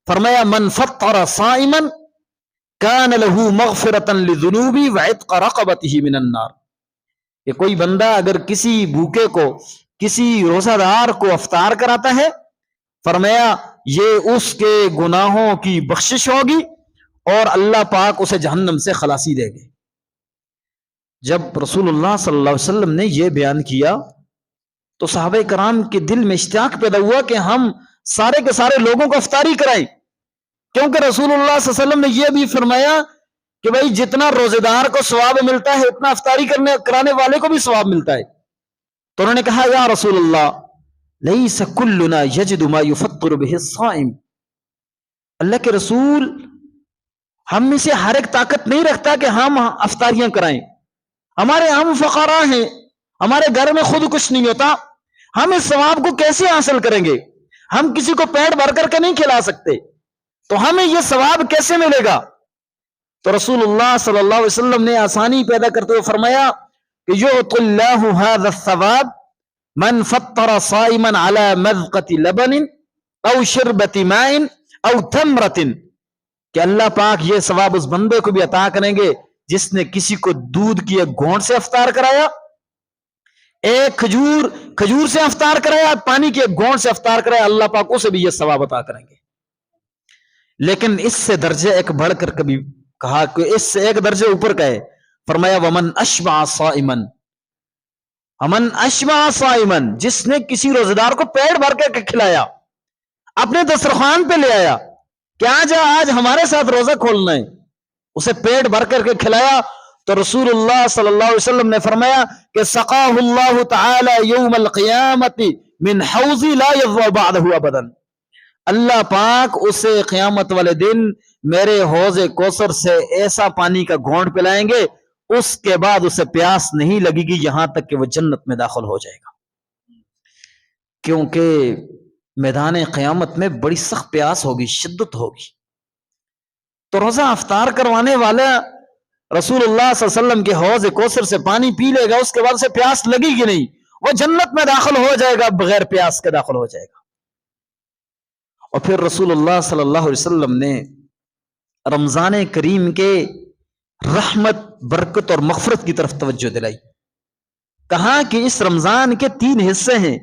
فرمایا من فطر صائما کان لہ مغفرۃ لذنوبہ وعتق رقبتہ من النار، کہ کوئی بندہ اگر کسی بھوکے کو، کسی روزہ دار کو افطار کراتا ہے، فرمایا یہ اس کے گناہوں کی بخشش ہوگی اور اللہ پاک اسے جہنم سے خلاصی دے گے۔ جب رسول اللہ صلی اللہ علیہ وسلم نے یہ بیان کیا تو صحابہ کرام کے دل میں اشتیاق پیدا ہوا کہ ہم سارے کے سارے لوگوں کو افطاری کرائیں، کیونکہ رسول اللہ صلی اللہ علیہ وسلم نے یہ بھی فرمایا کہ بھائی جتنا روزے دار کو ثواب ملتا ہے اتنا افطاری کرانے والے کو بھی ثواب ملتا ہے۔ تو انہوں نے کہا یا رسول اللہ لیس کلنا یجد ما یفطر بہ الصائم، اللہ کے رسول ہم میں سے ہر ایک طاقت نہیں رکھتا کہ ہم افطاریاں کرائیں، ہمارے ہم فقراء ہیں، ہمارے گھر میں خود کچھ نہیں ہوتا، ہم اس ثواب کو کیسے حاصل کریں گے؟ ہم کسی کو پیٹ بھر کر کے نہیں کھلا سکتے، تو ہمیں یہ ثواب کیسے ملے گا؟ تو رسول اللہ صلی اللہ علیہ وسلم نے آسانی پیدا کرتے ہوئے فرمایا کہ یعطی اللہ ھذا الثواب من فطر صائما علی مذقۃ لبن او شربۃ ماء او تمرۃ، کہ اللہ پاک یہ ثواب اس بندے کو بھی عطا کریں گے جس نے کسی کو دودھ کی ایک گھونٹ سے افطار کرایا، ایک کھجور سے افطار کرایا، پانی کی ایک گھونٹ سے افطار کرایا، اللہ پاک اسے بھی یہ ثواب عطا کریں گے۔ لیکن اس سے درجے ایک بڑھ کر کبھی کہا کہ اس سے ایک درجے اوپر کا ہے، فرمایا ومن اشبع صائما، امن اشبع صائما، جس نے کسی روزہ دار کو پیٹ بھر کے کھلایا، اپنے دسترخوان پہ لے آیا کہ آج ہمارے ساتھ روزہ کھولنا ہے، اسے پیٹ بھر کر کے کھلایا، تو رسول اللہ صلی اللہ علیہ وسلم نے فرمایا کہ سقاہ اللہ تعالی یوم القیامت من حوض لا یظمأ بعدہ ابدا، اللہ پاک اسے قیامت والے دن میرے حوض کوثر سے ایسا پانی کا گھونٹ پلائیں گے اس کے بعد اسے پیاس نہیں لگے گی یہاں تک کہ وہ جنت میں داخل ہو جائے گا، کیونکہ میدان قیامت میں بڑی سخت پیاس ہوگی، شدت ہوگی۔ تو روزہ افطار کروانے والا رسول اللہ صلی اللہ علیہ وسلم کے حوض کوثر سے پانی پی لے گا، اس کے بعد اسے پیاس لگے گی نہیں، وہ جنت میں داخل ہو جائے گا، بغیر پیاس کے داخل ہو جائے گا۔ اور پھر رسول اللہ صلی اللہ علیہ وسلم نے رمضان کریم کے رحمت، برکت اور مغفرت کی طرف توجہ دلائی، کہا کہ اس رمضان کے 3 حصے ہیں،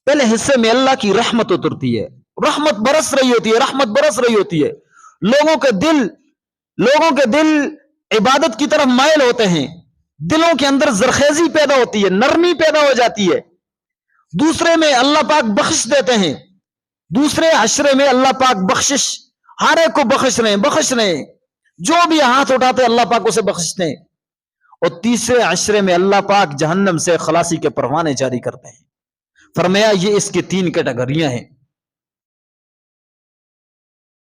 پہلے حصے میں اللہ کی رحمت اترتی ہے، رحمت برس رہی ہوتی ہے، رحمت برس رہی ہوتی ہے، لوگوں کے دل عبادت کی طرف مائل ہوتے ہیں، دلوں کے اندر زرخیزی پیدا ہوتی ہے، نرمی پیدا ہو جاتی ہے۔ دوسرے میں اللہ پاک بخش دیتے ہیں، دوسرے عشرے میں اللہ پاک بخشش، ہر ایک کو بخش رہے ہیں، جو بھی ہاتھ اٹھاتے اللہ پاک اسے بخشتے ہیں۔ اور تیسرے عشرے میں اللہ پاک جہنم سے خلاصی کے پروانے جاری کرتے ہیں۔ فرمایا یہ اس کی 3 کیٹیگریاں ہیں۔